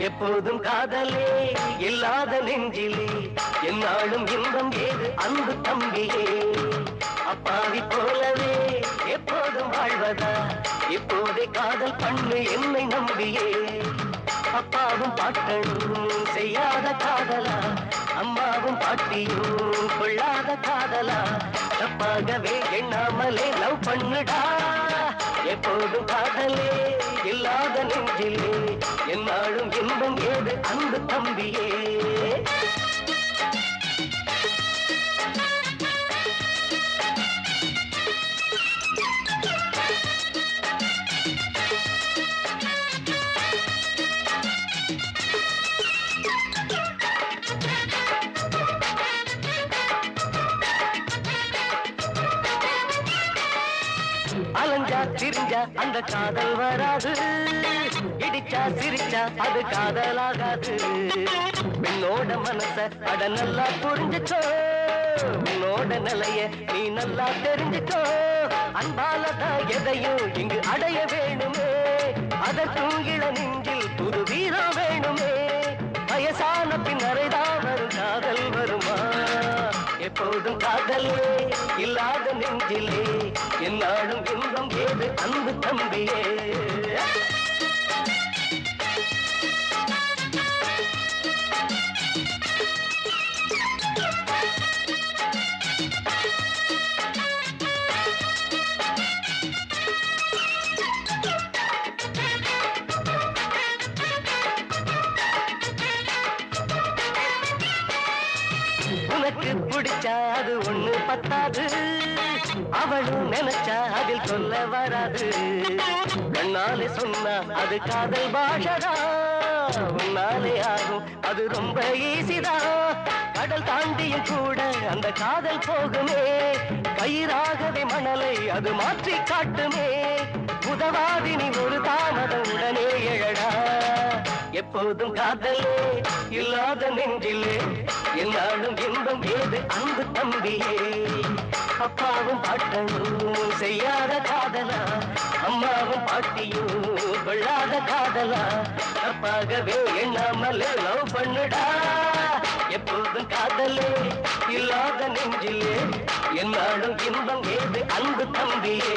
எப்போதும் காதலே இல்லாத நெஞ்சிலே என்னாலும் இன்பம் ஏது அன்பு தம்பியே அப்பாவி போலவே எப்போதும் வாழ்வதா இப்போதே காதல் பண்ணு என்னை நம்பியே அப்பாவும் பாட்டனும் செய்யாத காதலா அம்மாவும் பாட்டியும் கொள்ளாத காதலா தப்பாகவே எண்ணாமலே லவ் பண்ணுடா எப்போதும் காதலே இல்லாத நெஞ்சிலே என்னாலும் இன்பம் ஏது அன்பு தம்பியே அலஞ்சா சிரிஞ்சா அந்த காதல் வராது இடிச்சா சிரிச்சா அது காதலாகாது பெண்ணோட மனச அட நல்லா புரிஞ்சுக்கோ உன்னோட நிலைய நீ நல்லா தெரிஞ்சுக்கோ அன்பாலதான் எதையும் இங்கு அடைய வேணுமே அதற்கும் இள நெஞ்சில் புது வீரம் வேணுமே வயசான பின்னரைதான் வரும் காதல் வருமா எப்போதும் காதலே இல்லாத நெஞ்சிலே என்னாலும் இன்பம் ஏது அன்பு தம்பியே உனக்கு பிடிச்சா அது ஒண்ணு பத்தாது அவளும் நினைச்சா அதில் சொல்ல வராது கண்ணாலே சொன்னா அது காதல் பாஷதா உன்னாலே ஆகும் அது ரொம்ப ஈஸிதா கடல் தாண்டியும் கூட அந்த காதல் போகுமே கயிறாகவே மணலை அது மாற்றி காட்டுமே உதவாதினி ஒரு தாமதம் உடனே எழடா எப்போதும் காதலே இல்லாத நெஞ்சிலே என்னாலும் இன்பம் ஏது அன்பு தம்பியே அப்பாவும் பாட்டனும் செய்யாத காதலா அம்மாவும் பாட்டியும் கொள்ளாத காதலா தப்பாகவே எண்ணாமலே லவ் பண்ணுடா எப்போதும் காதலே இல்லாத நெஞ்சிலே என்னாலும் இன்பம் ஏது அன்பு தம்பியே